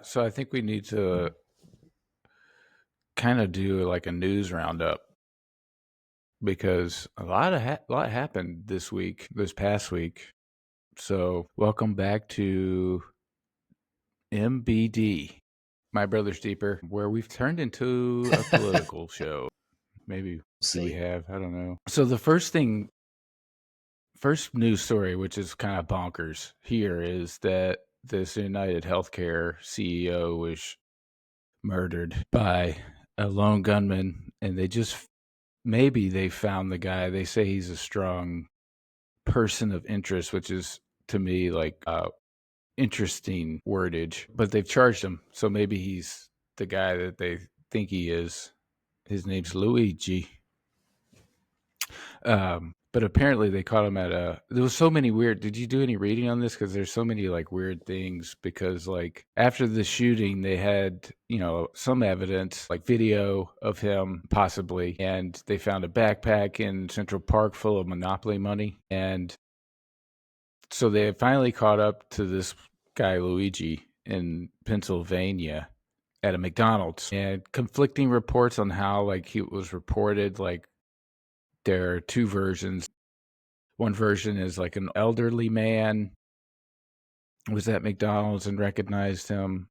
So I think we need to kind of do like a news roundup because a lot happened this past week. So welcome back to MBD, My Brother's Deeper, where we've turned into a political show. Maybe we See. have, I don't know. So the first news story, which is kind of bonkers here, is that this United Healthcare CEO was murdered by a lone gunman, and they just maybe they found the guy. They say he's a strong person of interest, which is to me like interesting wordage. But they've charged him, so maybe he's the guy that they think he is. His name's Luigi. But apparently they caught him at a. There was so many weird. Did you do any reading on this? Because there's so many like weird things. Because like after the shooting, they had some evidence, like video of him possibly, and they found a backpack in Central Park full of Monopoly money, and so they finally caught up to this guy Luigi in Pennsylvania at a McDonald's, and conflicting reports on how like he was reported. Like there are two versions. One version is like an elderly man was at McDonald's and recognized him,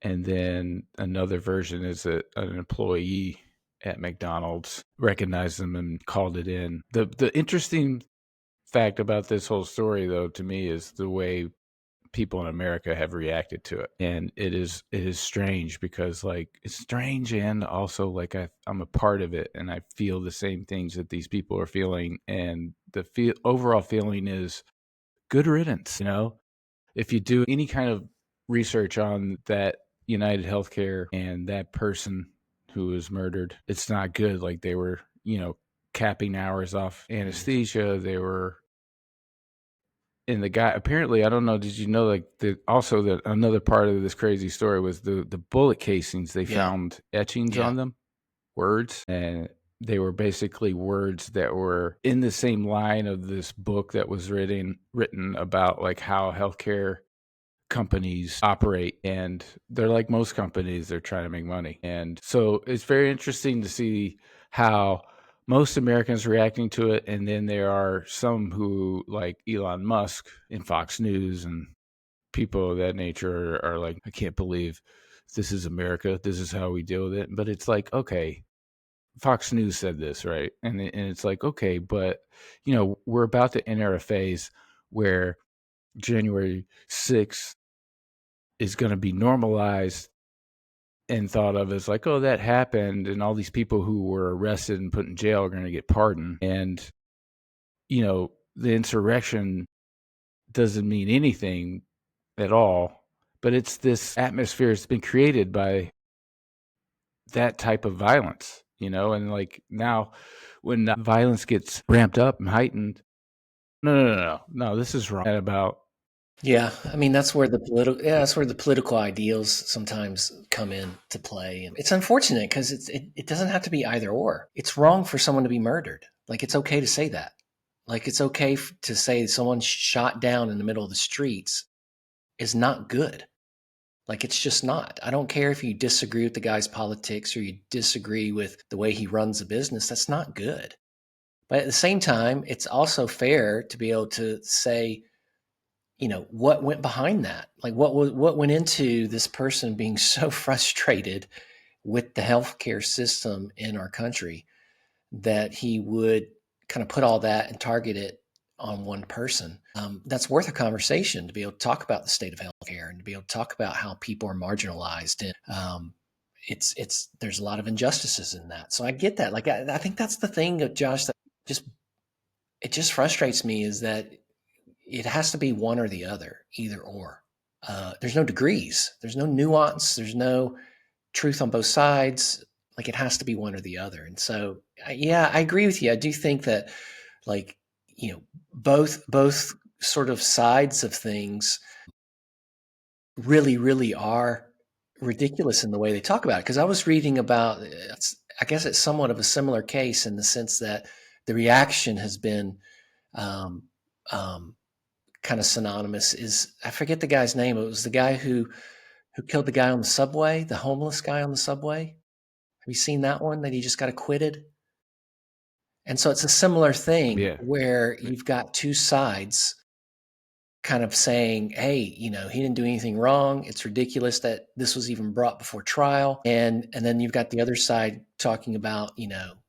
and then another version is that an employee at McDonald's recognized him and called it in. The interesting fact about this whole story, though, to me, is the way people in America have reacted to it, and it is strange because like it's strange, and also like I'm a part of it, and I feel the same things that these people are feeling, and the overall feeling is good riddance. If you do any kind of research on that United Healthcare and that person who was murdered, it's not good. Like they were, capping hours off anesthesia. They were and the guy apparently, I don't know, did you know like also that another part of this crazy story was the bullet casings, they Yeah. found etchings Yeah. on them, words, and they were basically words that were in the same line of this book that was written about like how healthcare companies operate, and they're like most companies, they're trying to make money. And so it's very interesting to see how most Americans reacting to it, and then there are some who like Elon Musk and Fox News and people of that nature are like, I can't believe this is America, this is how we deal with it. But it's like, okay, Fox News said this, right? And it's like, okay, but we're about to enter a phase where January 6th is going to be normalized and thought of as like, oh, that happened, and all these people who were arrested and put in jail are going to get pardoned. And, the insurrection doesn't mean anything at all, but it's this atmosphere that's been created by that type of violence, and like now when that violence gets ramped up and heightened, no, this is wrong. About Yeah. I mean, that's where the political ideals sometimes come in to play. And it's unfortunate because it doesn't have to be either or. It's wrong for someone to be murdered. Like, it's okay to say that. Like, it's okay to say someone shot down in the middle of the streets is not good. Like, it's just not. I don't care if you disagree with the guy's politics or you disagree with the way he runs a business. That's not good. But at the same time, it's also fair to be able to say, what went behind that? Like, what went into this person being so frustrated with the healthcare system in our country that he would kind of put all that and target it on one person? That's worth a conversation to be able to talk about the state of healthcare and to be able to talk about how people are marginalized. And it's there's a lot of injustices in that. So I get that. Like, I think that's the thing, Josh, that just it just frustrates me is that it has to be one or the other, either or. There's no degrees, there's no nuance, there's no truth on both sides. Like, it has to be one or the other. And so, yeah, I agree with you. I do think that, like, both sort of sides of things really, really are ridiculous in the way they talk about it. Because I was reading about, I guess it's somewhat of a similar case in the sense that the reaction has been um, um, kind of synonymous. Is I forget the guy's name. It was the guy who who killed the guy on the subway, the homeless guy on the subway. Have you seen that one that he just got acquitted? And so it's a similar thing Yeah. where you've got two sides kind of saying, hey, he didn't do anything wrong. It's ridiculous that this was even brought before trial. And then you've got the other side talking about,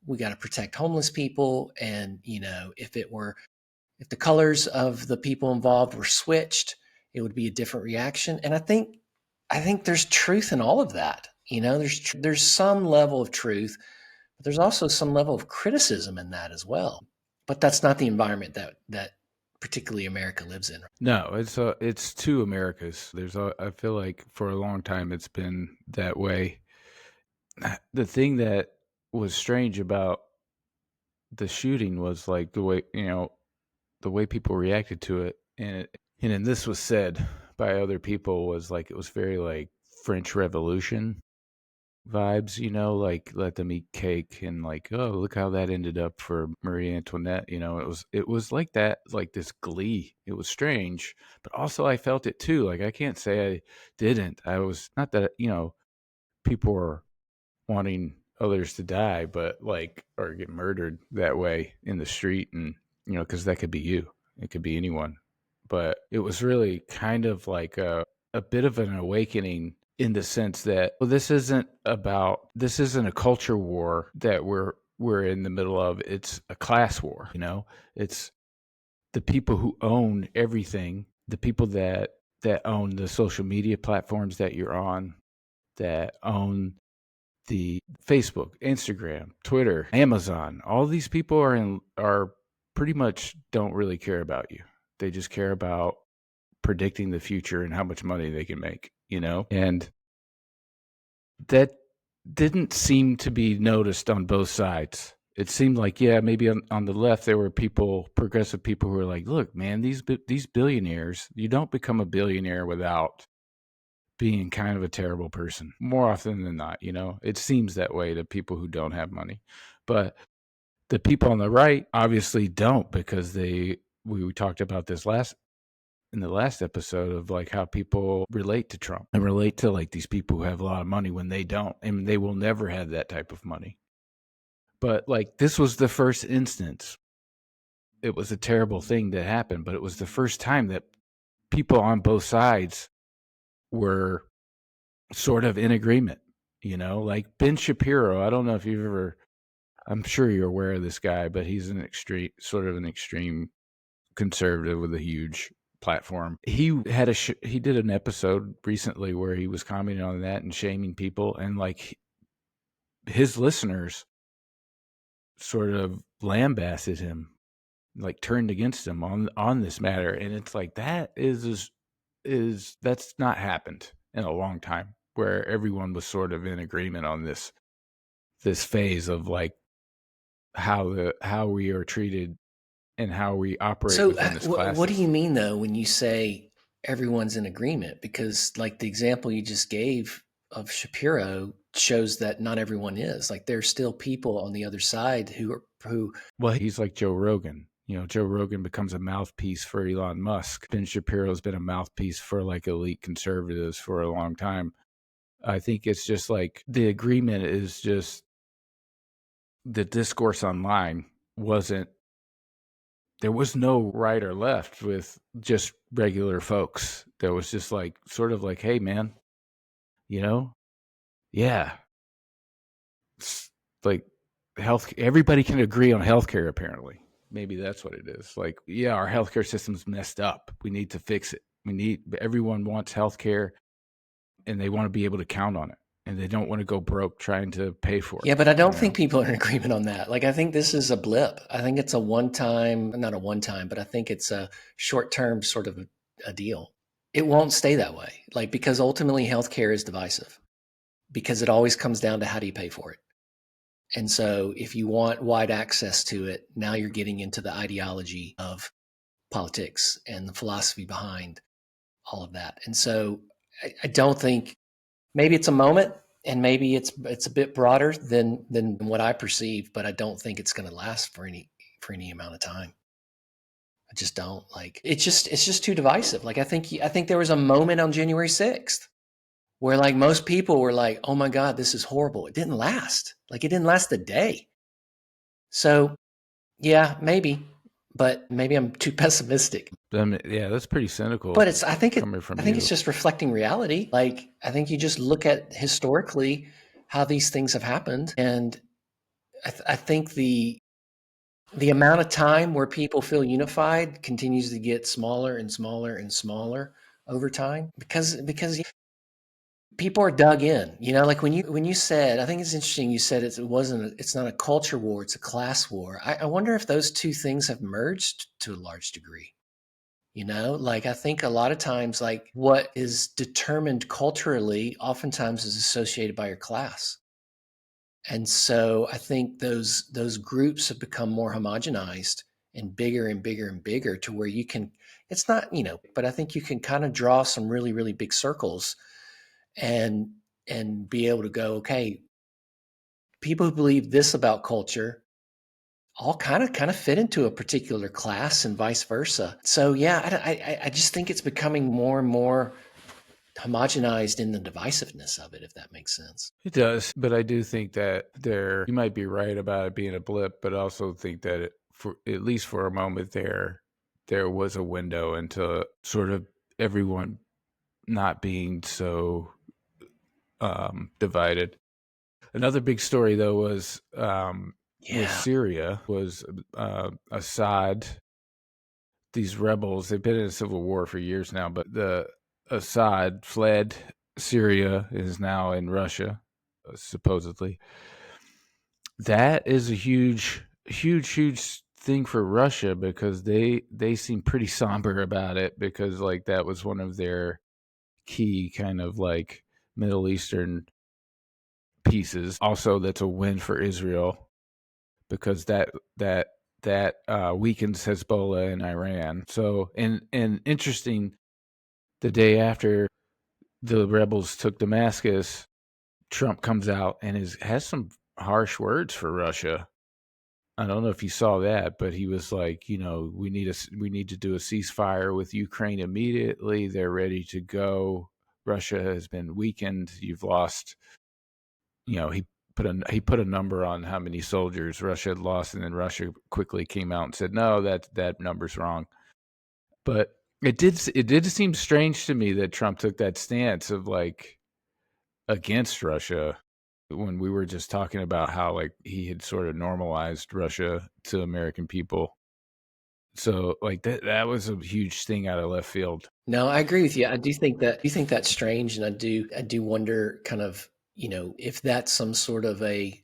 we got to protect homeless people. And, if the colors of the people involved were switched, it would be a different reaction. And I think there's truth in all of that. There's some level of truth, but there's also some level of criticism in that as well. But that's not the environment that particularly America lives in. No, it's two Americas. I feel like for a long time it's been that way. The thing that was strange about the shooting was like the way people reacted to it, and then this was said by other people, was like it was very like French Revolution vibes, like let them eat cake, and like, oh, look how that ended up for Marie Antoinette. It was like that, like this glee. It was strange, but also I felt it too. Like I can't say I didn't. I was not that, people were wanting others to die, but like, or get murdered that way in the street, and because that could be you, it could be anyone. But it was really kind of like a bit of an awakening, in the sense that, well, this isn't a culture war that we're in the middle of. It's a class war. It's the people who own everything, the people that own the social media platforms that you're on, that own the Facebook, Instagram, Twitter, Amazon. All these people are pretty much don't really care about you. They just care about predicting the future and how much money they can make, And that didn't seem to be noticed on both sides. It seemed like, yeah, maybe on the left there were progressive people who were like, look, man, these billionaires, you don't become a billionaire without being kind of a terrible person, more often than not. It seems that way to people who don't have money. But the people on the right obviously don't, because we talked about this in the last episode, of like how people relate to Trump and relate to like these people who have a lot of money when they don't, and they will never have that type of money. But like, this was the first instance. It was a terrible thing that happened, but it was the first time that people on both sides were sort of in agreement, like Ben Shapiro. I don't know if you've ever, I'm sure you're aware of this guy, but he's an extreme conservative with a huge platform. He did an episode recently where he was commenting on that and shaming people, and like his listeners sort of lambasted him, like turned against him on this matter. And it's like, that's not happened in a long time, where everyone was sort of in agreement on this phase of like how we are treated and how we operate So, within this class. what do you mean though when you say everyone's in agreement? Because like the example you just gave of Shapiro shows that not everyone is. Like there's still people on the other side who Well, he's like Joe Rogan. Joe Rogan becomes a mouthpiece for Elon Musk. Ben Shapiro's been a mouthpiece for like elite conservatives for a long time. I think it's just like the agreement is just the discourse online there was no right or left with just regular folks. There was just like, sort of like, hey man, yeah, it's like everybody can agree on healthcare, apparently. Maybe that's what it is. Like, yeah, our healthcare system's messed up. We need to fix it. Everyone wants healthcare, and they want to be able to count on it, and they don't want to go broke trying to pay for it. Yeah, but I don't think people are in agreement on that. Like, I think this is a blip. I think it's not a one time, but I think it's a short term sort of a deal. It won't stay that way. Like, because ultimately healthcare is divisive, because it always comes down to how do you pay for it. And so if you want wide access to it, now you're getting into the ideology of politics and the philosophy behind all of that. And so I don't think, maybe it's a moment and maybe it's a bit broader than what I perceive, but I don't think it's going to last for any amount of time. I just don't. Like, it's just too divisive. Like, I think there was a moment on January 6th where like most people were like, oh my God, this is horrible. It didn't last. Like it didn't last a day. So yeah, maybe, but maybe I'm too pessimistic. Yeah, that's pretty cynical But coming from I think it's you. just reflecting reality. Like I think you just look at historically how these things have happened, and I think the amount of time where people feel unified continues to get smaller and smaller and smaller over time because people are dug in. You know, like when you said, I think it's interesting. You said it's not a culture war, it's a class war. I wonder if those two things have merged to a large degree. You know, like I think a lot of times, like what is determined culturally, oftentimes is associated by your class. And so I think those groups have become more homogenized and bigger and bigger and bigger to where you can, it's not, you know, but I think you can kind of draw some really, really big circles and be able to go, okay, people who believe this about culture all kind of fit into a particular class and vice versa. So yeah, I just think it's becoming more and more homogenized in the divisiveness of it, if that makes sense. It does, but I do think that you might be right about it being a blip, but I also think that for at least for a moment there was a window into sort of everyone not being so divided. Another big story though was with Yeah. Syria was Assad. These rebels, they've been in a civil war for years now, but the Assad fled Syria, is now in Russia, supposedly. That is a huge thing for Russia because they seem pretty somber about it because like that was one of their key kind of like Middle Eastern pieces. Also, that's a win for Israel because that weakens Hezbollah in Iran. So and interesting, the day after the rebels took Damascus, Trump comes out and has some harsh words for Russia. I don't know if you saw that, but he was like, you know, we need to do a ceasefire with Ukraine immediately. They're ready to go. Russia has been weakened. You've lost, you know, he put a number on how many soldiers Russia had lost, and then Russia quickly came out and said, no, that number's wrong. But it did seem strange to me that Trump took that stance of like against Russia when we were just talking about how like he had sort of normalized Russia to American people. So like that was a huge thing out of left field. No, I agree with you. I do think that's strange, and I do wonder kind of, you know, if that's some sort of a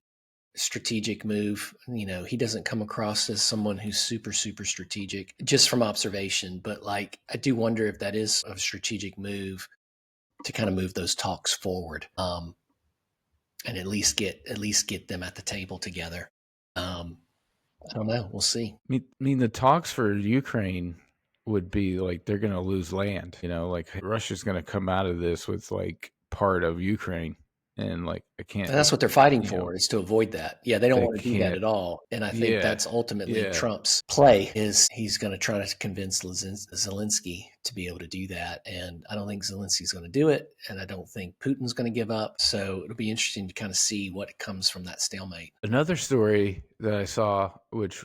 strategic move. You know, he doesn't come across as someone who's super strategic just from observation, but like I do wonder if that is a strategic move to kind of move those talks forward, and at least get them at the table together. Um, I don't know. We'll see. I mean the talks for Ukraine would be like they're going to lose land, you know, like Russia's going to come out of this with like part of Ukraine and like I can't, And that's what they're fighting you know, for, is to avoid that. Yeah, they don't they want to do that can't. at all. And I think Yeah. that's ultimately Yeah. Trump's play, is he's going to try to convince Zelensky to be able to do that. And I don't think Zelensky's going to do it. And I don't think Putin's going to give up. So it'll be interesting to kind of see what comes from that stalemate. Another story that I saw which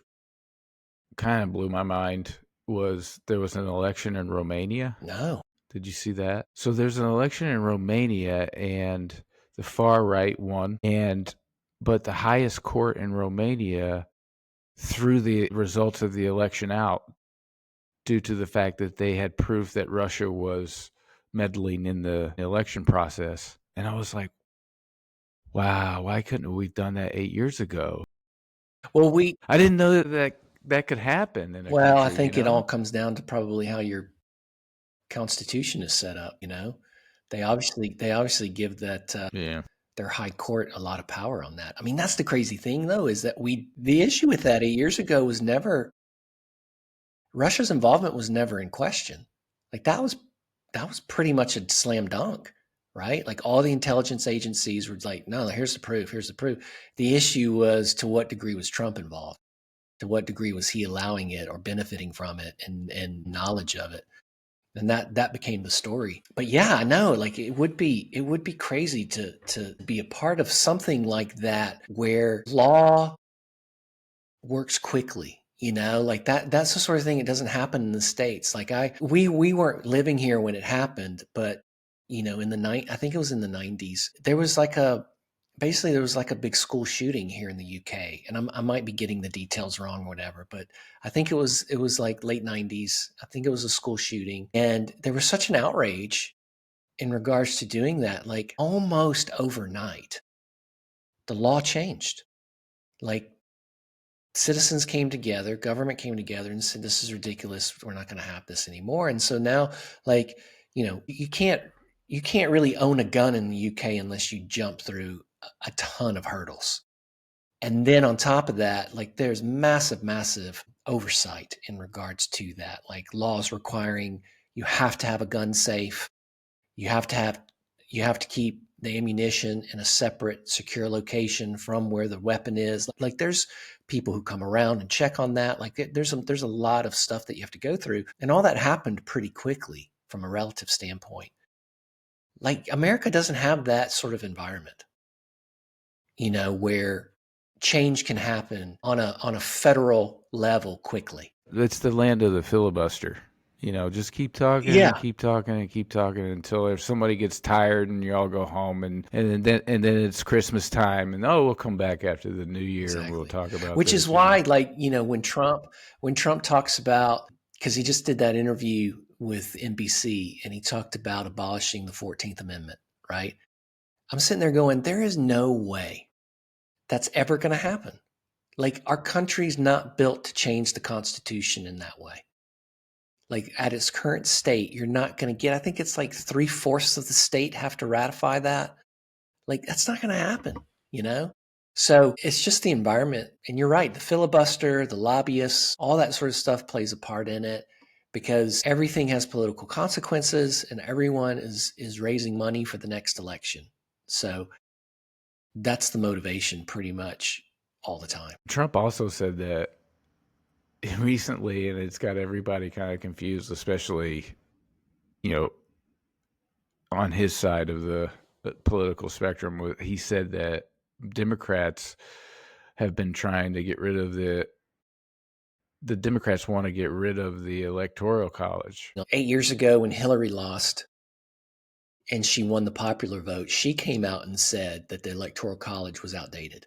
kind of blew my mind was there was an election in Romania. No. Did you see that? So there's an election in Romania and the far right won, and but the highest court in Romania threw the results of the election out due to the fact that they had proof that Russia was meddling in the election process. And I was like, wow, why couldn't we have done that 8 years ago? Well, I didn't know that could happen in a I country, you think it all know? comes down to probably how your constitution is set up. You know, they obviously give that Yeah. their high court a lot of power on that. I mean, that's the crazy thing, though, is that the issue with that 8 years ago was never, Russia's involvement was never in question. Like that was pretty much a slam dunk, right? Like all the intelligence agencies were like, no, here's the proof, here's the proof. The issue was, to what degree was Trump involved? To what degree was he allowing it or benefiting from it and knowledge of it? And that became the story. But yeah, I know, like it would be crazy to be a part of something like that where law works quickly. Like that's the sort of thing that doesn't happen in the States. Like we weren't living here when it happened, but in the night, I think it was in the 90s, there was like a big school shooting here in the UK, and I might be getting the details wrong or whatever, but I think it was like late 90s. I think it was a school shooting, and there was such an outrage in regards to doing that. Like almost overnight, the law changed. Like citizens came together, government came together and said, "This is ridiculous. We're not going to have this anymore." And so now, like, you can't really own a gun in the UK unless you jump through a ton of hurdles. And then on top of that, like there's massive, massive oversight in regards to that, like laws requiring you have to have a gun safe, you have to have you have to keep the ammunition in a separate secure location from where the weapon is. Like there's people who come around and check on that. Like there's a lot of stuff that you have to go through, and all that happened pretty quickly from a relative standpoint. Like America doesn't have that sort of environment, where change can happen on a federal level quickly. It's the land of the filibuster. Just keep talking Yeah, and keep talking and keep talking until if somebody gets tired and you all go home and then it's Christmas time and we'll come back after the new year and we'll exactly. talk about Which is this. why, like, when Trump talks about, because he just did that interview with NBC and he talked about abolishing the 14th Amendment, right? I'm sitting there going, there is no way that's ever going to happen. Like, our country's not built to change the Constitution in that way. Like, at its current state, you're not going to get, I think it's like 3/4 of the state have to ratify that. Like, that's not going to happen, you know? So it's just the environment. And you're right, the filibuster, the lobbyists, all that sort of stuff plays a part in it because everything has political consequences and everyone is raising money for the next election. So that's the motivation pretty much all the time. Trump also said that recently, and it's got everybody kind of confused, especially, you know, on his side of the political spectrum. He said that Democrats have been trying to get rid of the Democrats want to get rid of the Electoral College. 8 years ago when Hillary lost and she won the popular vote, she came out and said that the Electoral College was outdated.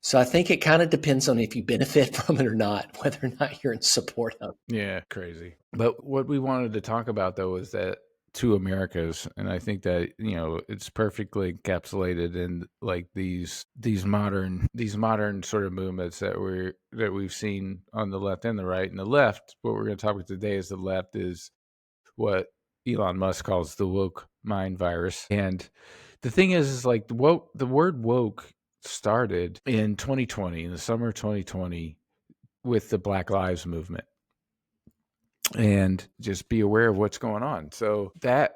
So I think it kind of depends on if you benefit from it or not, whether or not you're in support of it. Yeah, crazy. But what we wanted to talk about though is that two Americas, and I think that it's perfectly encapsulated in like these modern sort of movements that we've seen on the left and the right. And the left, what we're going to talk about today is the left is what Elon Musk calls the woke mind virus. And the thing is like the word woke started in 2020, in the summer of 2020, with the Black Lives Movement. And just be aware of what's going on. So that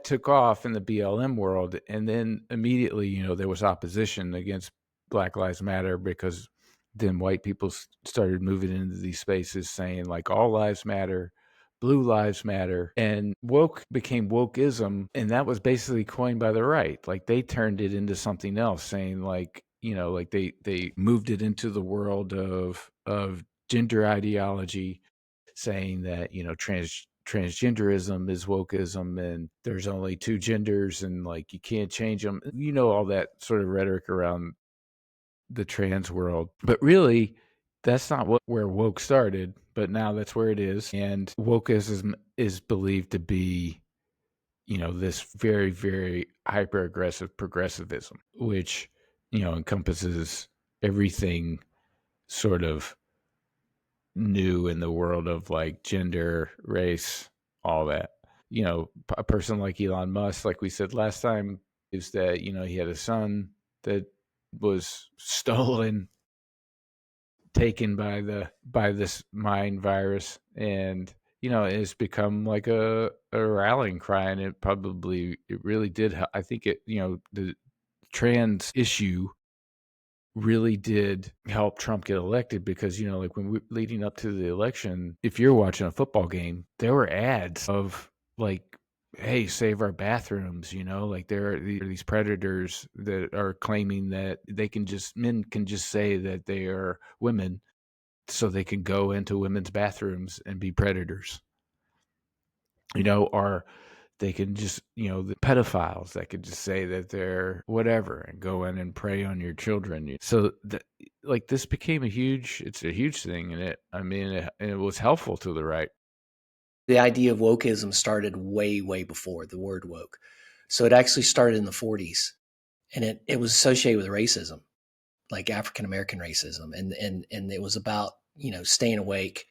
took off in the BLM world, and then immediately, there was opposition against Black Lives Matter because then white people started moving into these spaces saying like all lives matter, blue lives matter, and woke became wokeism, and that was basically coined by the right. Like they turned it into something else, saying like like they moved it into the world of gender ideology, saying that transgenderism is wokeism and there's only two genders and like you can't change them, all that sort of rhetoric around the trans world. But really that's not where woke started, but now that's where it is. And wokeism is believed to be this very, very hyper aggressive progressivism, which encompasses everything sort of new in the world of like gender, race, all that. A person like Elon Musk, like we said last time, is that, he had a son that was stolen, taken by this mind virus, and it's become like a rallying cry. And it really did. I think the trans issue really did help Trump get elected because, like when we leading up to the election, if you're watching a football game, there were ads of like, hey, save our bathrooms, like there are these predators that are claiming that men can just say that they are women so they can go into women's bathrooms and be predators, or they can just, the pedophiles that could just say that they're whatever and go in and prey on your children. So like this became it's a huge thing. And it was helpful to the right. The idea of wokeism started way, way before the word woke. So it actually started in the 40s, and it was associated with racism, like African American racism. And it was about, staying awake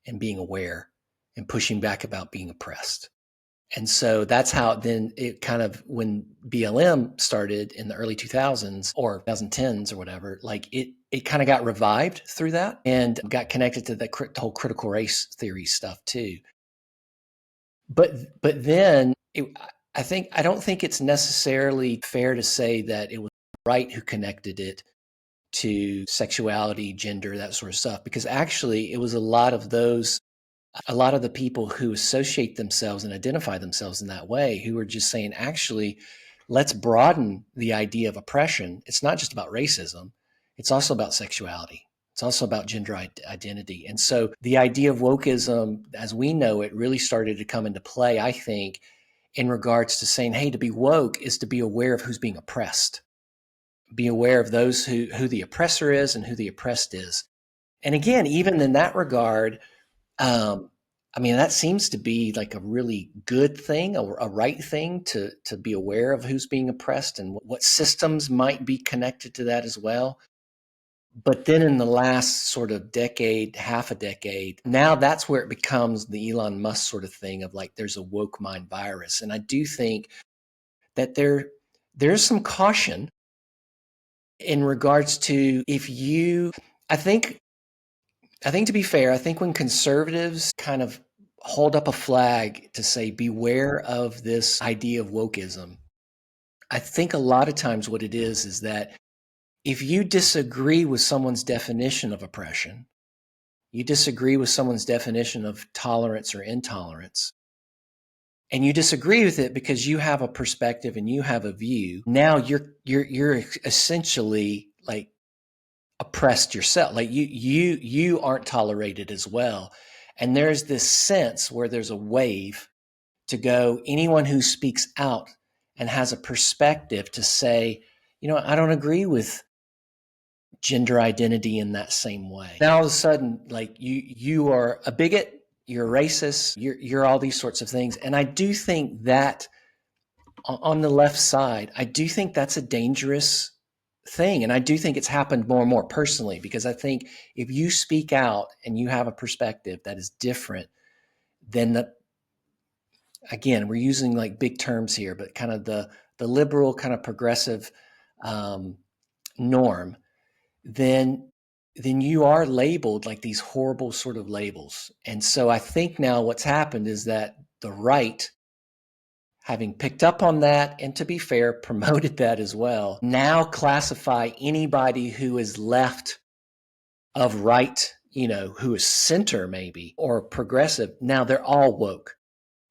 and being aware and pushing back about being oppressed. And so that's how then it kind of, when BLM started in the early 2000s or 2010s or whatever, like it kind of got revived through that and got connected to the whole critical race theory stuff too. But then I don't think it's necessarily fair to say that it was right who connected it to sexuality, gender, that sort of stuff, because actually it was a lot of the people who associate themselves and identify themselves in that way who are just saying, actually, let's broaden the idea of oppression. It's not just about racism. It's also about sexuality. It's also about gender identity. And so the idea of wokeism, as we know it, really started to come into play, I think, in regards to saying, hey, to be woke is to be aware of who's being oppressed, be aware of those who the oppressor is and who the oppressed is. And again, even in that regard, that seems to be like a really good thing, a right thing to be aware of who's being oppressed and what systems might be connected to that as well. But then in the last sort of decade, half a decade, now that's where it becomes the Elon Musk sort of thing of like there's a woke mind virus. And I do think that there's some caution in regards to I think to be fair, I think when conservatives kind of hold up a flag to say, beware of this idea of wokeism, I think a lot of times what it is that if you disagree with someone's definition of oppression, you disagree with someone's definition of tolerance or intolerance, and you disagree with it because you have a perspective and you have a view, now you're essentially like oppressed yourself. Like you aren't tolerated as well. And there's this sense where there's a wave to go, anyone who speaks out and has a perspective to say, I don't agree with gender identity in that same way. Now all of a sudden, like you are a bigot, you're a racist, you're all these sorts of things. And I do think that on the left side, I do think that's a dangerous thing. And I do think it's happened more and more personally, because I think if you speak out and you have a perspective that is different than again, we're using like big terms here, but kind of the liberal kind of progressive norm, then you are labeled like these horrible sort of labels. And so I think now what's happened is that the right, having picked up on that and, to be fair, promoted that as well, now classify anybody who is left of right, who is center maybe or progressive. Now they're all woke.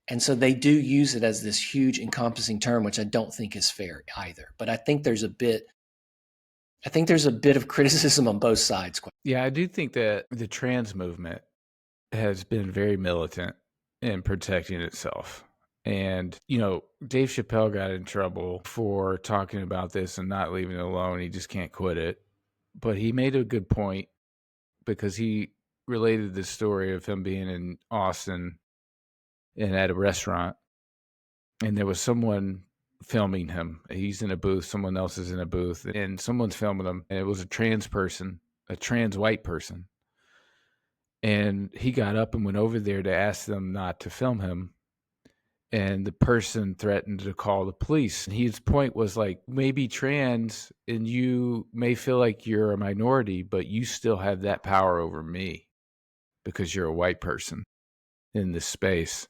And so they do use it as this huge encompassing term, which I don't think is fair either. But I think there's a bit of criticism on both sides. Yeah, I do think that the trans movement has been very militant in protecting itself. And, Dave Chappelle got in trouble for talking about this and not leaving it alone. He just can't quit it. But he made a good point because he related the story of him being in Austin and at a restaurant. And there was someone filming him. He's in a booth. Someone else is in a booth. And someone's filming him. And it was a trans person, a trans white person. And he got up and went over there to ask them not to film him. And the person threatened to call the police. And his point was like, maybe trans and you may feel like you're a minority, but you still have that power over me because you're a white person in this space.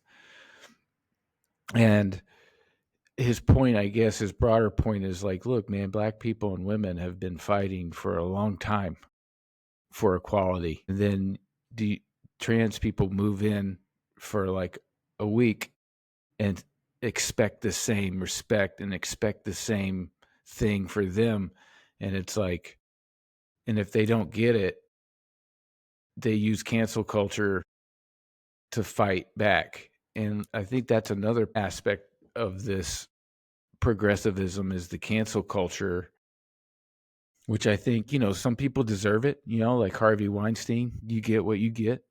And his point, I guess, his broader point is like, look, man, black people and women have been fighting for a long time for equality. And then trans people move in for like a week and expect the same respect and expect the same thing for them. And it's like, and if they don't get it, they use cancel culture to fight back. And I think that's another aspect of this progressivism is the cancel culture, which I think, some people deserve it, like Harvey Weinstein, you get what you get.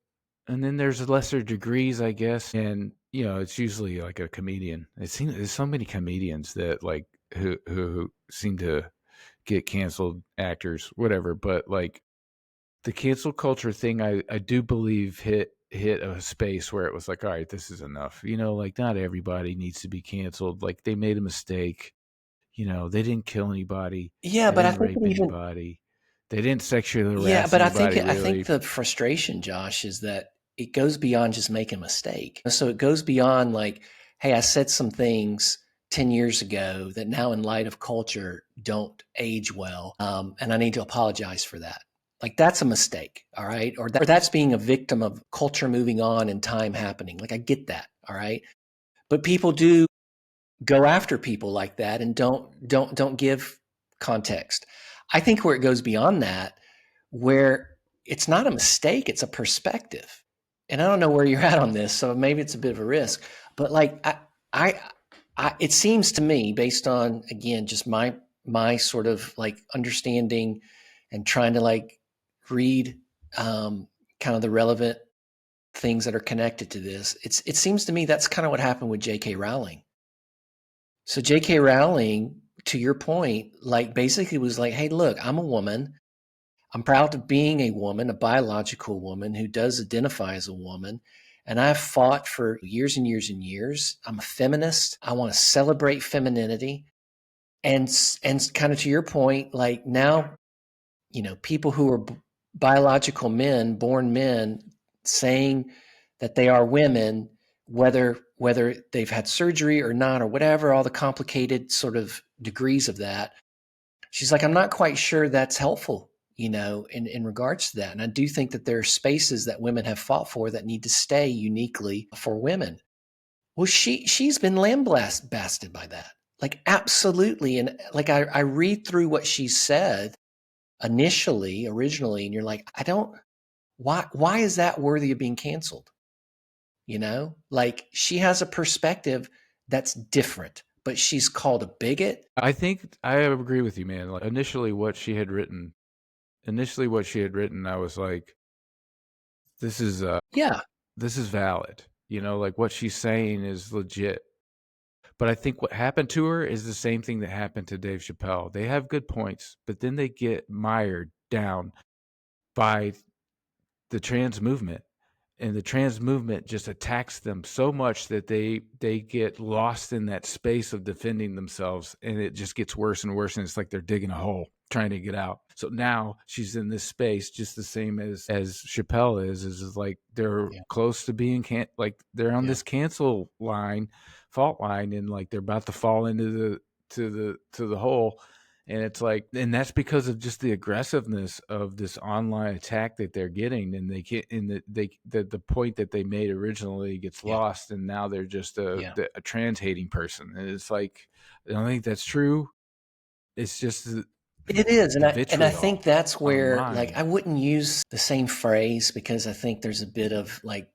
And then there's lesser degrees, I guess. And, it's usually like a comedian. It seems there's so many comedians that like who seem to get canceled, actors, whatever. But like the cancel culture thing, I do believe hit a space where it was like, all right, this is enough. Like not everybody needs to be canceled. Like they made a mistake. They didn't kill anybody. Yeah, They but I didn't think rape it even anybody. They didn't sexually yeah, harass but anybody, I think really. the frustration, Josh, is that it goes beyond just making a mistake. So it goes beyond like, hey, I said some things 10 years ago that now in light of culture don't age well. And I need to apologize for that. Like that's a mistake. All right. Or that's being a victim of culture moving on and time happening. Like I get that. All right. But people do go after people like that and don't give context. I think where it goes beyond that, where it's not a mistake, it's a perspective. And I don't know where you're at on this, so maybe it's a bit of a risk. But like I, it seems to me, based on again just my sort of like understanding and trying to like read kind of the relevant things that are connected to this, it seems to me that's kind of what happened with J.K. Rowling. So J.K. Rowling, to your point, like basically was like, hey, look, I'm a woman. I'm proud of being a woman, a biological woman who does identify as a woman. And I've fought for years and years and years. I'm a feminist. I want to celebrate femininity. And kind of to your point, like now, people who are biological men, born men, saying that they are women, whether they've had surgery or not, or whatever, all the complicated sort of degrees of that. She's like, I'm not quite sure that's helpful, in regards to that. And I do think that there are spaces that women have fought for that need to stay uniquely for women. Well, she's been lambasted by that. Like absolutely. And like I read through what she said originally, and you're like, I don't why is that worthy of being canceled? Like she has a perspective that's different, but she's called a bigot. I think I agree with you, man. Like initially what she had written, I was like, this is Yeah. this is valid. Like what she's saying is legit. But I think what happened to her is the same thing that happened to Dave Chappelle. They have good points, but then they get mired down by the trans movement, and the trans movement just attacks them so much that they get lost in that space of defending themselves, and it just gets worse and worse, and it's like they're digging a hole trying to get out. So now she's in this space just the same as Chappelle is like they're Yeah. close to being like they're on Yeah. this cancel fault line, and like they're about to fall into the hole. And it's like, and that's because of just the aggressiveness of this online attack that they're getting, and they can't. And the point that they made originally gets Yeah. lost, and now they're just Yeah. a trans hating person. And it's like, I don't think that's true. It's just It is. the And I think vitriol that's where like online. I wouldn't use the same phrase because I think there's a bit of like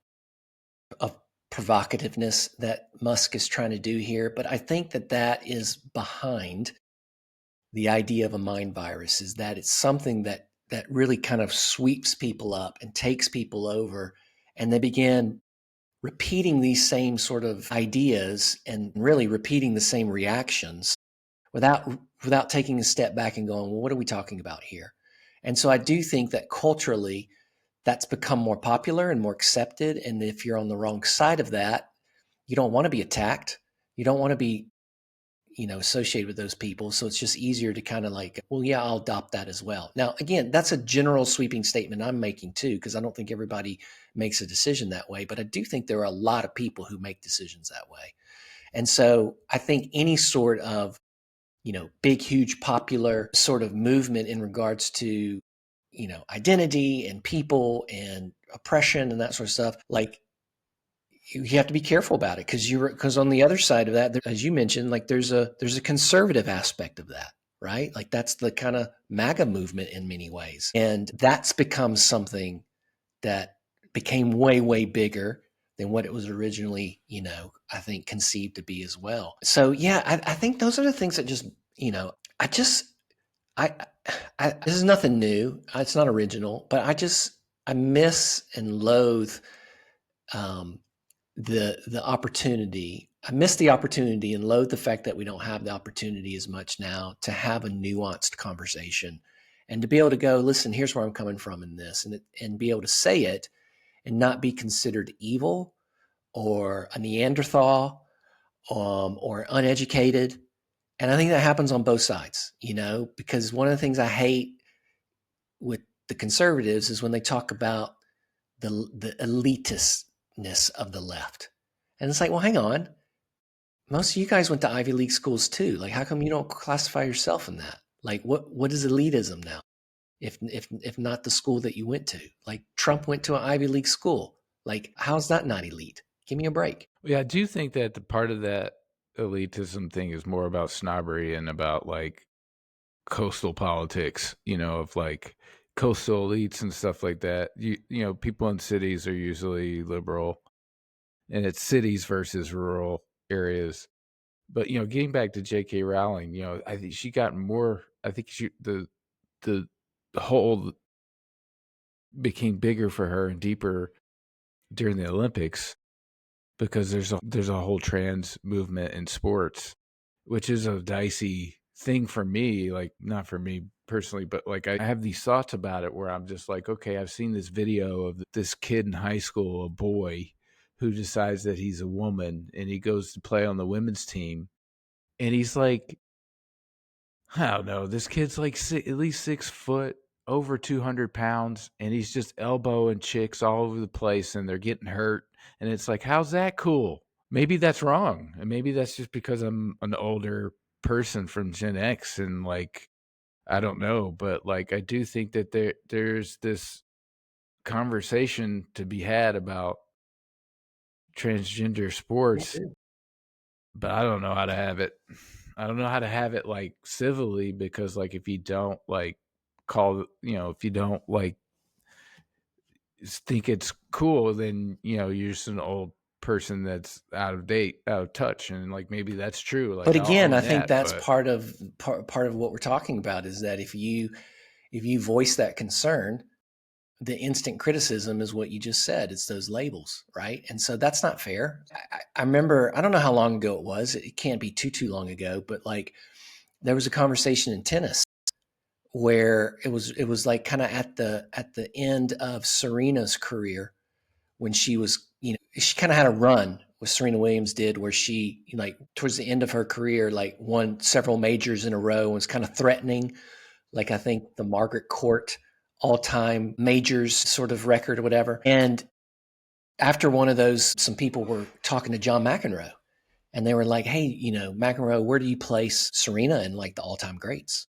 of provocativeness that Musk is trying to do here, but I think that is behind the idea of a mind virus, is that it's something that really kind of sweeps people up and takes people over, and they begin repeating these same sort of ideas and really repeating the same reactions without taking a step back and going, well, what are we talking about here? And so I do think that culturally that's become more popular and more accepted. And if you're on the wrong side of that, you don't want to be attacked. You don't want to be, associated with those people. So it's just easier to kind of like, well, yeah, I'll adopt that as well. Now, again, that's a general sweeping statement I'm making too, because I don't think everybody makes a decision that way. But I do think there are a lot of people who make decisions that way. And so I think any sort of, big, huge, popular sort of movement in regards to, identity and people and oppression and that sort of stuff, like you have to be careful about it because on the other side of that, as you mentioned, like there's a conservative aspect of that, right? Like that's the kind of MAGA movement in many ways, and that's become something that became way bigger than what it was originally, I think conceived to be as well. So yeah, I think those are the things that just, I just I, this is nothing new. It's not original, but I miss and loathe um, the opportunity. I miss the opportunity and loathe the fact that we don't have the opportunity as much now to have a nuanced conversation and to be able to go, listen, here's where I'm coming from in this, and be able to say it and not be considered evil or a Neanderthal or uneducated. And I think that happens on both sides, because one of the things I hate with the conservatives is when they talk about the elitistness of the left. And it's like, well, hang on. Most of you guys went to Ivy League schools too. Like, how come you don't classify yourself in that? Like, what is elitism now? If not the school that you went to? Like, Trump went to an Ivy League school. Like, how's that not elite? Give me a break. Yeah, I do think that the part of that elitism thing is more about snobbery and about like coastal politics, of like coastal elites and stuff like that. People in cities are usually liberal, and it's cities versus rural areas. But getting back to J.K. Rowling, I think she got more. I think the hole became bigger for her and deeper during the Olympics because there's a whole trans movement in sports, which is a dicey thing for me. Like, not for me personally, but like I have these thoughts about it where I'm just like, okay, I've seen this video of this kid in high school, a boy, who decides that he's a woman and he goes to play on the women's team, and he's like, I don't know, this kid's like at least 6 foot, over 200 pounds, and he's just elbowing chicks all over the place and they're getting hurt. And it's like, how's that cool? Maybe that's wrong. And maybe that's just because I'm an older person from Gen X and like, I don't know. But like, I do think that there's this conversation to be had about transgender sports, but I don't know how to have it. I don't know how to have it like civilly, because like if you don't like if you don't like think it's cool, then you're just an old person that's out of date, out of touch, and like maybe that's true. Like But I'll again, own I think that, that's but part of what we're talking about is that if you voice that concern, the instant criticism is what you just said. It's those labels, right? And so that's not fair. I remember, I don't know how long ago it was. It can't be too long ago, but like there was a conversation in tennis where it was like kind of at the end of Serena's career when she was, she kind of had a run what Serena Williams did where she, like towards the end of her career, like won several majors in a row and was kind of threatening, like I think the Margaret Court all-time majors sort of record or whatever. And after one of those, some people were talking to John McEnroe and they were like, hey, McEnroe, where do you place Serena in like the all-time greats?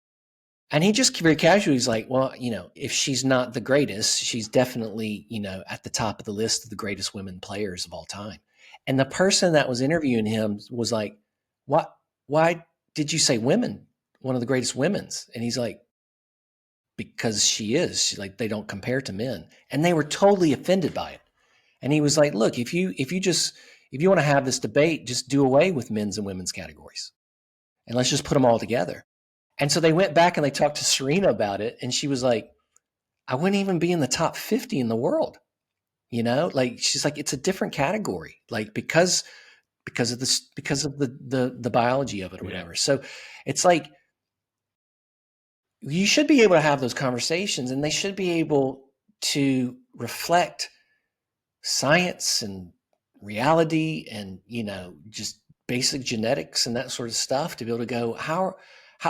And he just very casually was like, well, if she's not the greatest, she's definitely, at the top of the list of the greatest women players of all time. And the person that was interviewing him was like, what, why did you say women, one of the greatest women's? And he's like, because she is. She's like, they don't compare to men. And they were totally offended by it. And he was like, look, if you want to have this debate, just do away with men's and women's categories. And let's just put them all together. And so they went back and they talked to Serena about it. And she was like, I wouldn't even be in the top 50 in the world. Like she's like, it's a different category, like because of this, because of the biology of it or whatever. So it's like, you should be able to have those conversations and they should be able to reflect science and reality and, just basic genetics and that sort of stuff to be able to go, how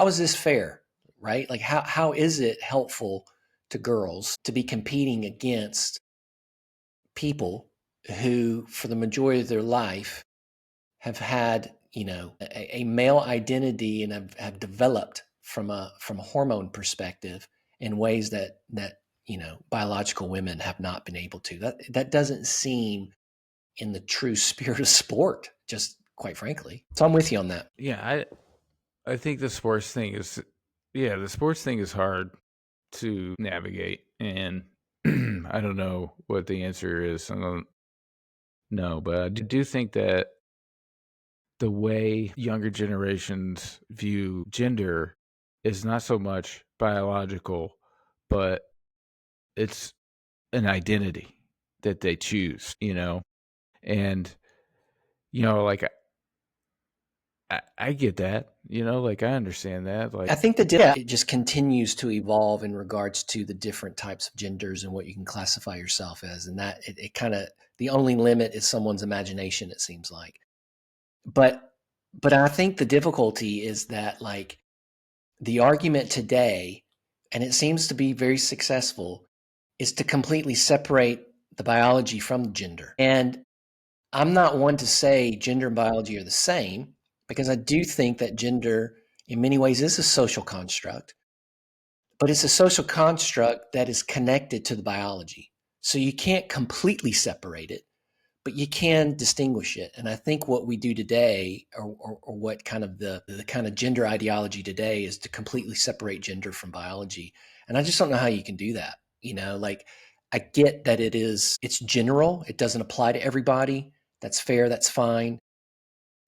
is this fair? Right? Like how is it helpful to girls to be competing against people who, for the majority of their life, have had, a male identity and have developed from a hormone perspective in ways that biological women have not been able to. That doesn't seem in the true spirit of sport, just quite frankly. So I'm with you on that. Yeah, I think the sports thing is, yeah, the sports thing is hard to navigate, and I don't know what the answer is. I don't know, but I do think that the way younger generations view gender is not so much biological, but it's an identity that they choose, and like I get that, like I understand that, like I think it just continues to evolve in regards to the different types of genders and what you can classify yourself as. And that it kind of, the only limit is someone's imagination, it seems like. But, but I think the difficulty is that like the argument today, and it seems to be very successful, is to completely separate the biology from gender. And I'm not one to say gender and biology are the same, because I do think that gender, in many ways, is a social construct, but it's a social construct that is connected to the biology. So you can't completely separate it, but you can distinguish it. And I think what we do today, or what kind of the kind of gender ideology today, is to completely separate gender from biology. And I just don't know how you can do that. Like I get that it's general, it doesn't apply to everybody. That's fair, that's fine.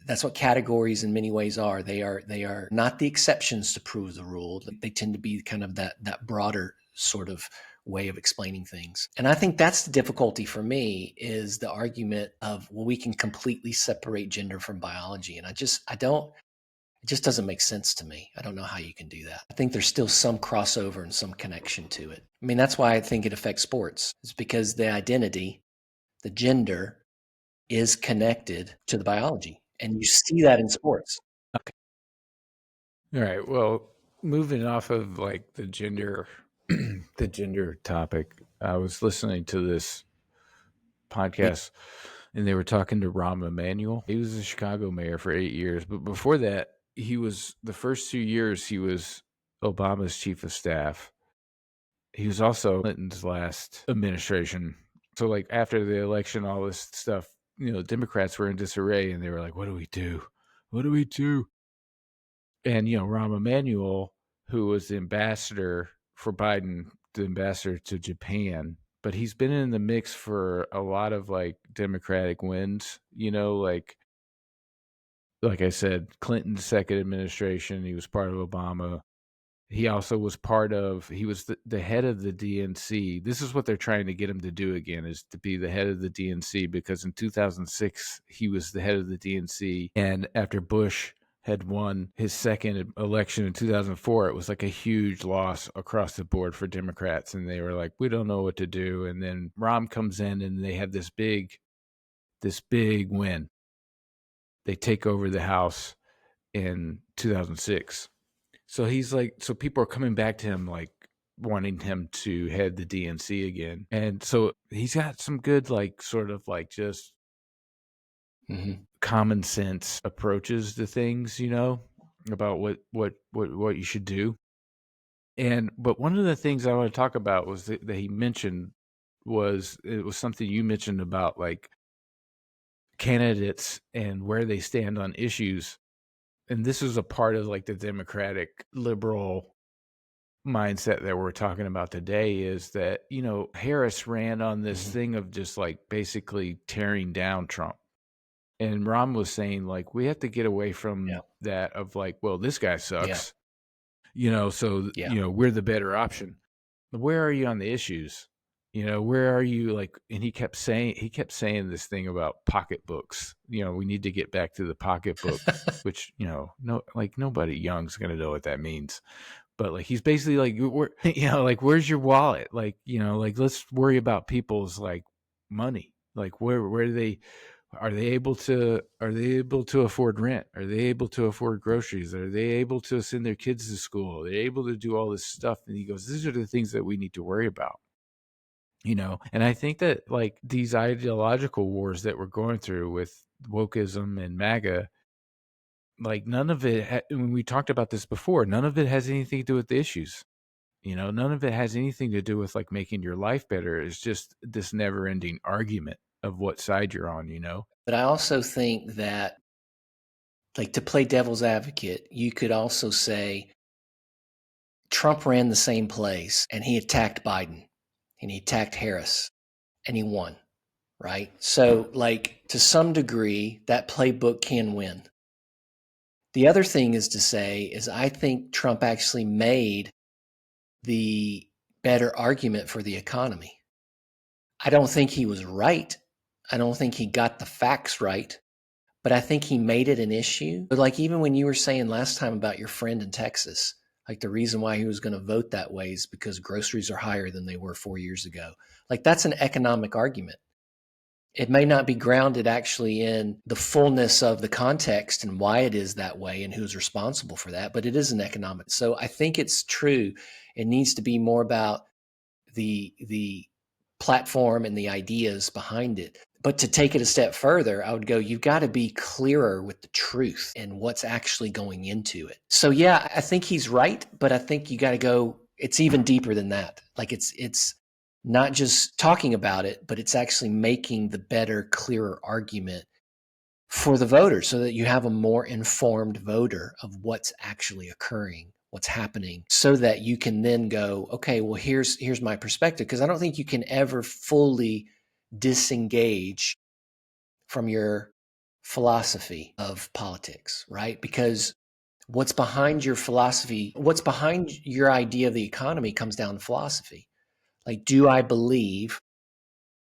That's what categories in many ways are. They are not the exceptions to prove the rule. They tend to be kind of that broader sort of way of explaining things. And I think that's the difficulty for me, is the argument of, well, we can completely separate gender from biology. And I don't, it just doesn't make sense to me. I don't know how you can do that. I think there's still some crossover and some connection to it. I mean, that's why I think it affects sports. It's because the identity, the gender, is connected to the biology. And you see that in sports. okay. All right. Well, moving off of like the gender, the gender topic, I was listening to this podcast, and they were talking to Rahm Emanuel. He was the Chicago mayor for 8 years, but before that, he was the first 2 years he was Obama's chief of staff. He was also Clinton's last administration. So, like after the election, all this stuff, Democrats were in disarray, and they were like, "What do we do? What do we do?" And Rahm Emanuel, who was the ambassador for Biden, the ambassador to Japan, but he's been in the mix for a lot of like Democratic wins. Like I said, Clinton's second administration, he was part of Obama. He also was he was the head of the DNC. This is what they're trying to get him to do again, is to be the head of the DNC, because in 2006, he was the head of the DNC. And after Bush had won his second election in 2004, it was like a huge loss across the board for Democrats. And they were like, we don't know what to do. And then Rahm comes in, and they have this big win. They take over the House in 2006. So he's like, so people are coming back to him, like wanting him to head the DNC again. And so he's got some good, like, sort of like just common sense approaches to things, about what you should do. But one of the things I want to talk about was that he mentioned it was something you mentioned about like candidates and where they stand on issues. And this is a part of like the Democratic liberal mindset that we're talking about today, is that, Harris ran on this thing of just like basically tearing down Trump. And Rahm was saying like, we have to get away from that of like, well, this guy sucks, so, we're the better option. Where are you on the issues? Where are you like, and he kept saying this thing about pocketbooks. We need to get back to the pocketbook, which, no, like nobody young's going to know what that means. But like, he's basically like, like, where's your wallet? Like, like, let's worry about people's like money. Like where do they, are they able to afford rent? Are they able to afford groceries? Are they able to send their kids to school? Are they able to do all this stuff? And he goes, these are the things that we need to worry about. And I think that like these ideological wars that we're going through with wokeism and MAGA, like none of it, when we talked about this before, none of it has anything to do with the issues. None of it has anything to do with like making your life better. It's just this never ending argument. of what side you're on, you know? But I also think that, like, to play devil's advocate, you could also say Trump ran the same place and he attacked Biden and he attacked Harris and he won, right? So, like, to some degree, that playbook can win. The other thing is to say is I think Trump actually made the better argument for the economy. I don't think he was right. I don't think he got the facts right, but I think he made it an issue. But like even when you were saying last time about your friend in Texas, like the reason why he was going to vote that way is because groceries are higher than they were 4 years ago. Like that's an economic argument. It may not be grounded actually in the fullness of the context and why it is that way and who's responsible for that, but it is an economic. So I think it's true. It needs to be more about the platform and the ideas behind it. But to take it a step further, I would go, you've got to be clearer with the truth and what's actually going into it. So yeah, I think he's right, but I think you got to go, it's even deeper than that. Like it's not just talking about it, but it's actually making the better, clearer argument for the voter so that you have a more informed voter of what's actually occurring, what's happening, so that you can then go, okay, well, here's my perspective. Because I don't think you can ever fully disengage from your philosophy of politics, right? Because what's behind your philosophy, what's behind your idea of the economy comes down to philosophy. Like, do I believe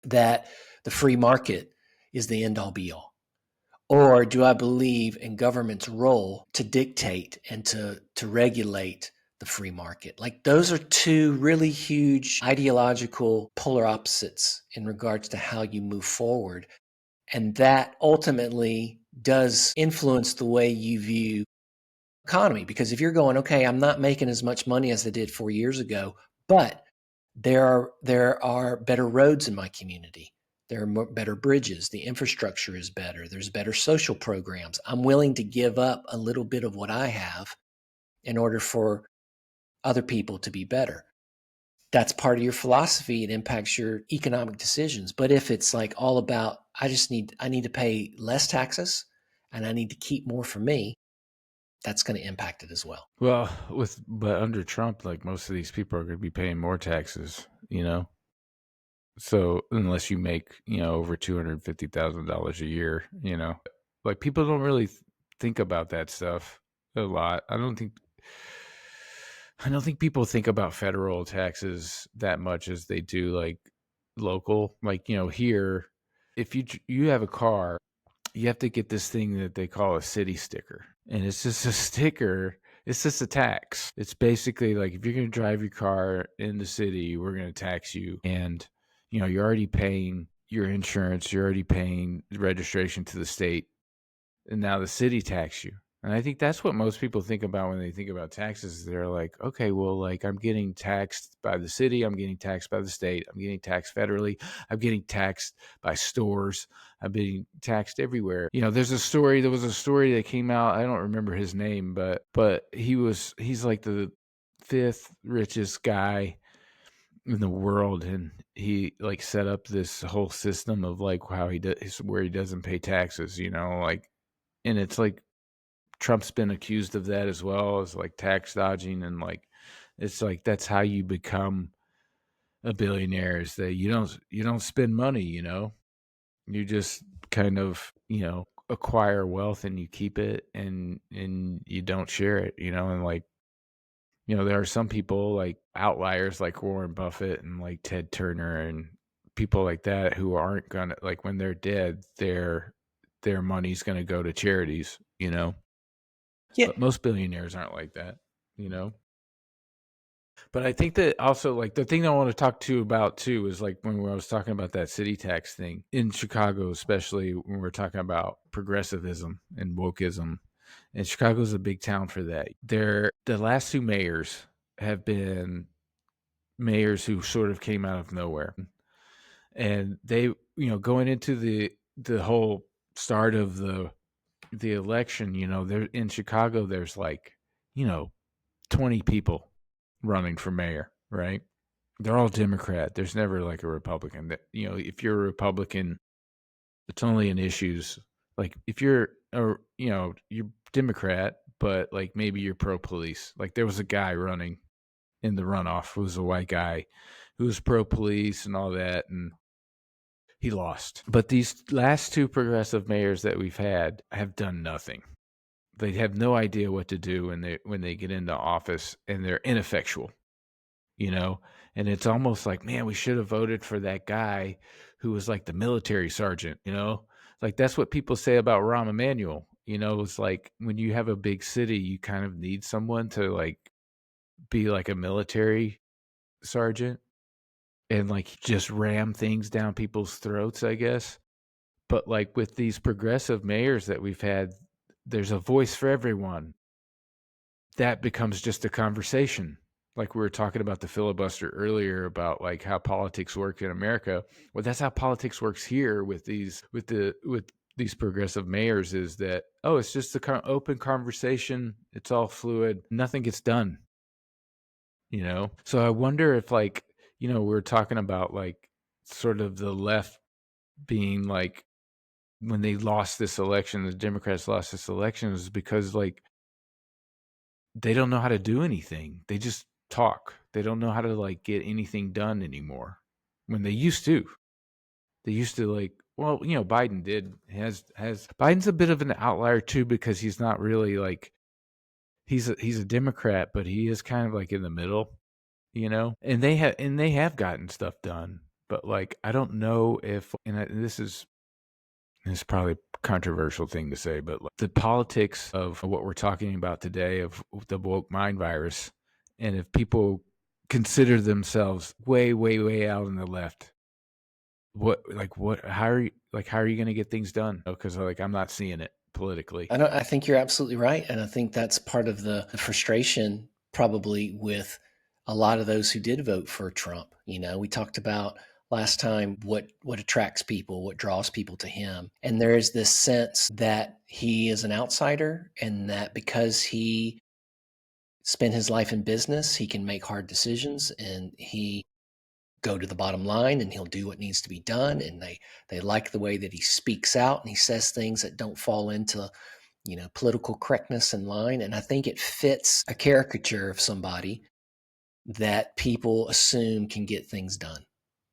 that the free market is the end all be all? Or do I believe in government's role to dictate and to regulate the free market? Like those are two really huge ideological polar opposites in regards to how you move forward. And that ultimately does influence the way you view economy. Because if you're going, okay, I'm not making as much money as I did 4 years ago, but there are better roads in my community. There are better bridges. The infrastructure is better. There's better social programs. I'm willing to give up a little bit of what I have in order for other people to be better. That's part of your philosophy. It impacts your economic decisions. But if it's like all about, I need to pay less taxes and I need to keep more for me, that's going to impact it as well. Well, but under Trump, like most of these people are going to be paying more taxes, you know? So unless you make, over $250,000 a year, like people don't really think about that stuff a lot. I don't think people think about federal taxes that much as they do like local. Like, here, if you have a car, you have to get this thing that they call a city sticker. And it's just a sticker. It's just a tax. It's basically like if you're going to drive your car in the city, we're going to tax you. And, you're already paying your insurance, you're already paying the registration to the state. And now the city tax you. And I think that's what most people think about when they think about taxes. They're like, okay, well, like I'm getting taxed by the city, I'm getting taxed by the state, I'm getting taxed federally, I'm getting taxed by stores, I'm being taxed everywhere. There was a story that came out, I don't remember his name, but he's like the fifth richest guy in the world, and he like set up this whole system of like how he does where he doesn't pay taxes, like, and it's like Trump's been accused of that as well as like tax dodging, and like it's like that's how you become a billionaire, is that you don't spend money, you just kind of acquire wealth and you keep it, and you don't share it, and like there are some people like outliers like Warren Buffett and like Ted Turner and people like that who aren't gonna, like, when they're dead, their money's gonna go to charities, Yeah. but most billionaires aren't like that, you know. But I think that also, like, the thing I want to talk to you about too is like when I was talking about that city tax thing in Chicago, especially when we're talking about progressivism and wokeism. And Chicago's a big town for that. The last two mayors have been mayors who sort of came out of nowhere, and they, going into the whole start of the election, there in Chicago, there's like, you know, 20 people running for mayor, right? They're all Democrat. There's never like a Republican. That, if you're a Republican, It's only in issues like if you're a you're Democrat, but like maybe you're pro police. Like there was a guy running in the runoff who was a white guy who was pro police and all that, and he lost. But these last two progressive mayors that we've had have done nothing. They have no idea what to do when they get into office, and they're ineffectual, you know? And it's almost like, man, we should have voted for that guy who was like the military sergeant, you know? Like that's what people say about Rahm Emanuel. You know, it's like when you have a big city, you kind of need someone to like be like a military sergeant and like just ram things down people's throats, I guess. But like with these progressive mayors that we've had, there's a voice for everyone. That becomes just a conversation. Like we were talking about the filibuster earlier about like how politics work in America. Well, that's how politics works here with these progressive mayors is that, oh, it's just a open conversation. It's all fluid. Nothing gets done, you know? So I wonder if like, we're talking about like sort of the left being like when they lost this election, the Democrats lost this election is because like they don't know how to do anything. They just talk. They don't know how to like get anything done anymore. When they used to. They used to like well, Biden did has Biden's a bit of an outlier too because he's not really like he's a Democrat, but he is kind of like in the middle, you know? And they have gotten stuff done. But like I don't know if this is probably a controversial thing to say, but like, the politics of what we're talking about today of the woke mind virus, and if people consider themselves way, way, way out on the left, how are you going to get things done? Because like I'm not seeing it politically. I think you're absolutely right, and I think that's part of the frustration probably with a lot of those who did vote for Trump. We talked about last time what attracts people, what draws people to him, and there is this sense that he is an outsider, and that because he spent his life in business, he can make hard decisions, and he go to the bottom line, and he'll do what needs to be done, and they like the way that he speaks out and he says things that don't fall into political correctness in line. And I think it fits a caricature of somebody that people assume can get things done.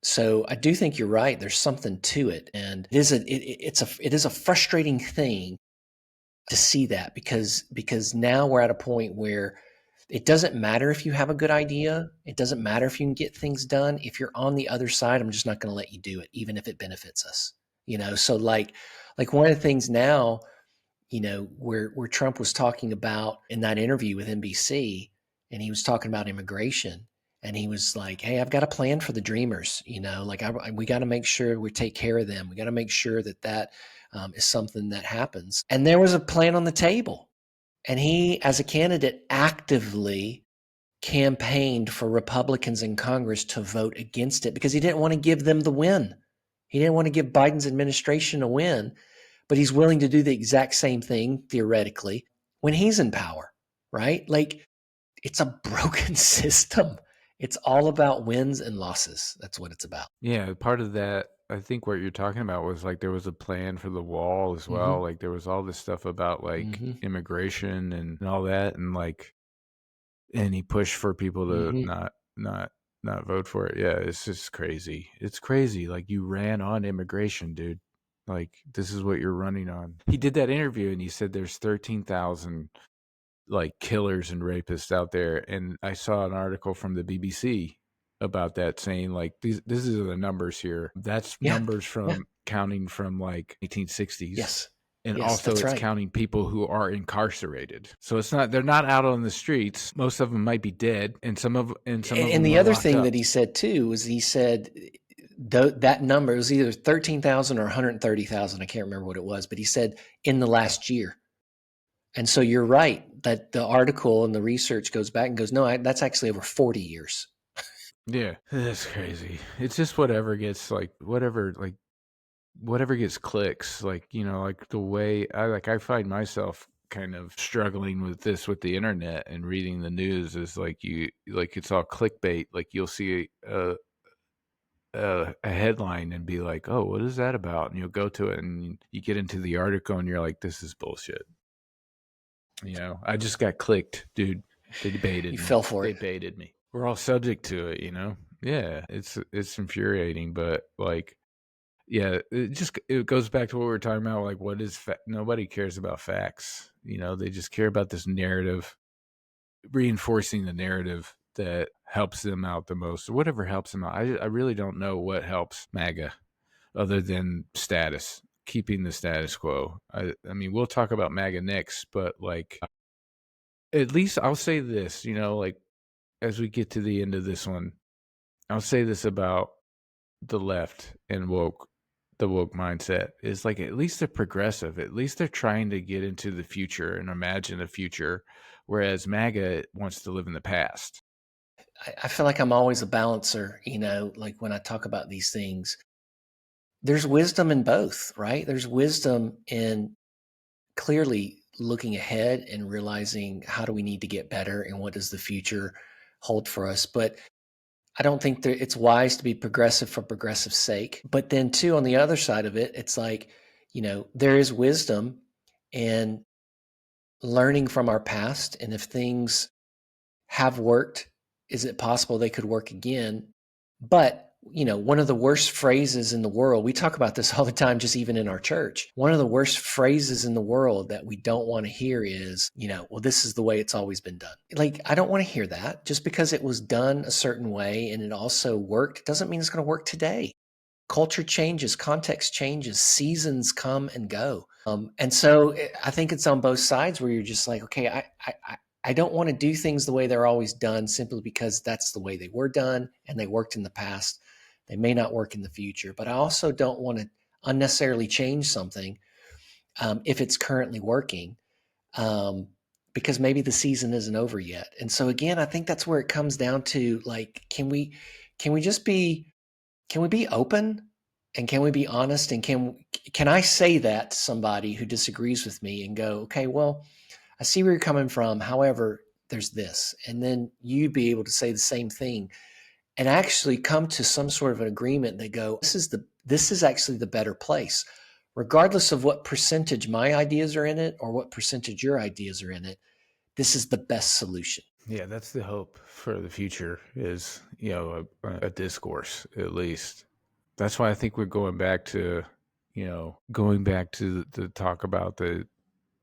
So I do think you're right. There's something to it, and it is a frustrating thing to see that because now we're at a point where it doesn't matter if you have a good idea. It doesn't matter if you can get things done. If you're on the other side, I'm just not going to let you do it, even if it benefits us. So like one of the things now, where Trump was talking about in that interview with NBC, and he was talking about immigration, and he was like, "Hey, I've got a plan for the dreamers. Like we got to make sure we take care of them. We got to make sure that is something that happens." And there was a plan on the table, and he, as a candidate, actively campaigned for Republicans in Congress to vote against it because he didn't want to give them the win. He didn't want to give Biden's administration a win, but he's willing to do the exact same thing theoretically when he's in power, right? Like it's a broken system. It's all about wins and losses. That's what it's about. Yeah, part of that, I think what you're talking about was like there was a plan for the wall as Mm-hmm. well. Like there was all this stuff about like Mm-hmm. immigration and all that, and like and he pushed for people to Mm-hmm. not vote for it. Yeah, it's just crazy. It's crazy. Like you ran on immigration, dude. Like this is what you're running on. He did that interview and he said there's 13,000 like killers and rapists out there, and I saw an article from the BBC about that saying like this is the numbers here. That's Yeah. numbers Yeah. from counting from like 1860s, Yes. and Yes, also that's it's right. counting people who are incarcerated. So it's not they're not out on the streets. Most of them might be dead, and some of And them the are other locked thing up. that he said too was he said that number was either 13,000 or 130,000. I can't remember what it was, but he said in the last year. And so you're right that the article and the research goes back and goes, no, that's actually over 40 years. Yeah, that's crazy. It's just whatever gets clicks, like like the way I find myself kind of struggling with this with the internet and reading the news is like it's all clickbait. Like you'll see a headline and be like, "Oh, what is that about?" And you'll go to it and you get into the article and you're like, "This is bullshit." I just got clicked, dude. They You baited me. fell for They it. baited me. We're all subject to it. Yeah, it's infuriating, but like, yeah, it goes back to what we were talking about. Like, what is nobody cares about facts. They just care about this narrative, reinforcing the narrative that helps them out the most, or whatever helps them out. I really don't know what helps MAGA other than status, keeping the status quo. I mean, we'll talk about MAGA next, but like, at least I'll say this, like as we get to the end of this one, I'll say this about the left and the woke mindset is like at least they're progressive. At least they're trying to get into the future and imagine a future, whereas MAGA wants to live in the past. I feel like I'm always a balancer, like when I talk about these things. There's wisdom in both, right? There's wisdom in clearly looking ahead and realizing how do we need to get better and what does the future hold for us. But I don't think that it's wise to be progressive for progressive's sake. But then, too, on the other side of it, it's like, there is wisdom in learning from our past. And if things have worked, is it possible they could work again? But one of the worst phrases in the world, we talk about this all the time, just even in our church. One of the worst phrases in the world that we don't want to hear is, well, this is the way it's always been done. Like, I don't want to hear that. Just because it was done a certain way and it also worked doesn't mean it's going to work today. Culture changes, context changes, seasons come and go. And so I think it's on both sides where you're just like, okay, I don't want to do things the way they're always done simply because that's the way they were done and they worked in the past. They may not work in the future, but I also don't want to unnecessarily change something if it's currently working um, because maybe the season isn't over yet. And so again, I think that's where it comes down to like, can we just can we be open and can we be honest and can I say that to somebody who disagrees with me and go, okay, well, I see where you're coming from. However, there's this. And then you'd be able to say the same thing and actually come to some sort of an agreement that go, this is actually the better place. Regardless of what percentage my ideas are in it or what percentage your ideas are in it, this is the best solution. Yeah, that's the hope for the future is, a discourse at least. That's why I think we're going back to the talk about the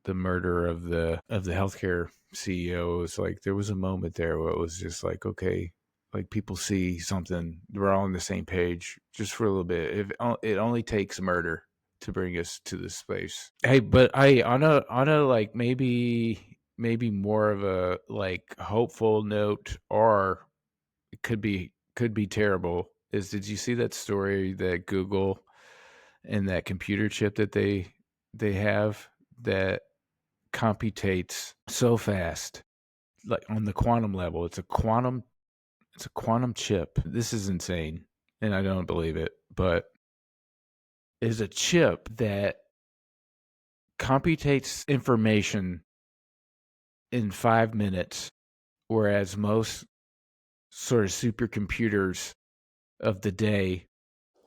murder of the healthcare CEO. It was like there was a moment there where it was just like, okay, like people see something, we're all on the same page just for a little bit. If it only takes murder to bring us to this place. Hey, but I on a like maybe more of a like hopeful note, or it could be terrible. Did you see that story that Google and that computer chip that they have that computates so fast, like on the quantum level? It's a quantum chip. This is insane, and I don't believe it, but is a chip that computates information in 5 minutes, whereas most sort of supercomputers of the day,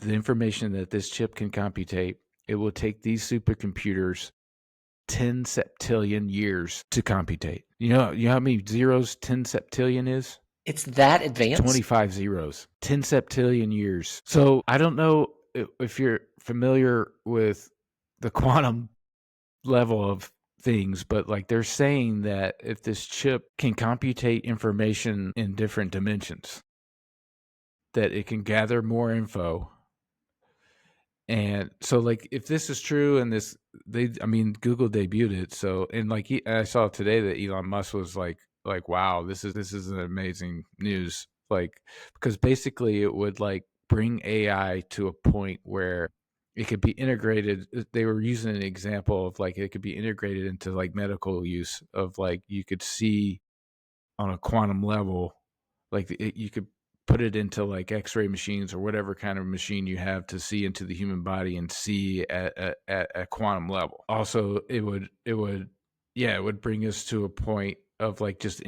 the information that this chip can computate, it will take these supercomputers 10 septillion years to computate. You know how many zeros 10 septillion is? It's that advanced. 25 zeros. 10 septillion years. So I don't know if you're familiar with the quantum level of things, but like they're saying that if this chip can computate information in different dimensions, that it can gather more info. And so, like, if this is true, and I mean, Google debuted it. So, and like, I saw today that Elon Musk was like, wow, this is an amazing news. Like, because basically, it would like bring AI to a point where it could be integrated. They were using an example of like it could be integrated into like medical use of like you could see on a quantum level, like you could put it into like x-ray machines or whatever kind of machine you have to see into the human body and see at a quantum level. Also, it would bring us to a point of like just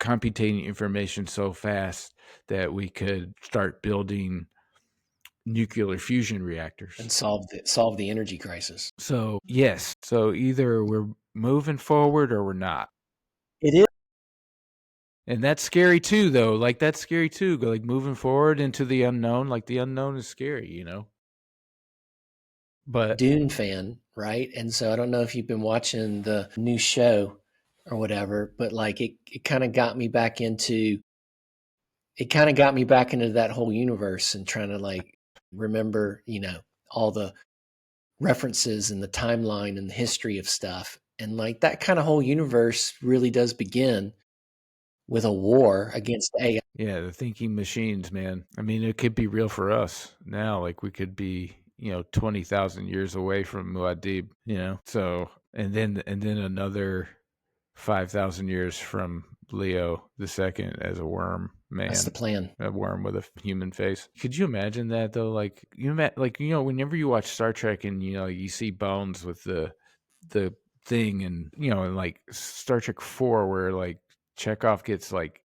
computing information so fast that we could start building nuclear fusion reactors and solve the energy crisis. So yes, so either we're moving forward or we're not. It is. And that's scary too, though. Like that's scary too. Like moving forward into the unknown. Like the unknown is scary, you know. But Dune fan, right? And so I don't know if you've been watching the new show or whatever, but like it kind of got me back into that whole universe and trying to like remember, all the references and the timeline and the history of stuff. And like that kind of whole universe really does begin with a war against AI. yeah, the thinking machines, man. I mean, it could be real for us now. Like we could be, 20,000 years away from Muad'Dib, So, and then another 5,000 years from Leo the Second as a worm man. That's the plan. A worm with a human face. Could you imagine that though? Like whenever you watch Star Trek and you see Bones with the thing, and and like Star Trek 4, where like Chekhov gets like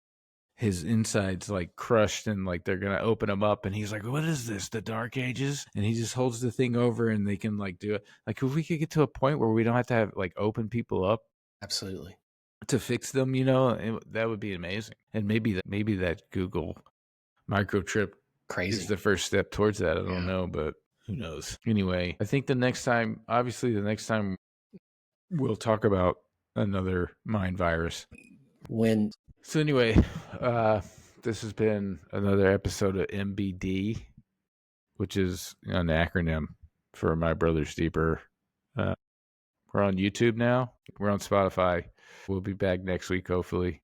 his insides like crushed and like they're gonna open him up and he's like, what is this, the Dark Ages? And he just holds the thing over and they can like do it. Like if we could get to a point where we don't have to have like open people up Absolutely. to fix them, that would be amazing. And maybe that Google microchip Crazy. is the first step towards that. I don't know, but who knows? Anyway, I think the next time we'll talk about another mind virus. So anyway, this has been another episode of MBD, which is an acronym for My Brother's Deeper. We're on YouTube now. We're on Spotify. We'll be back next week, hopefully.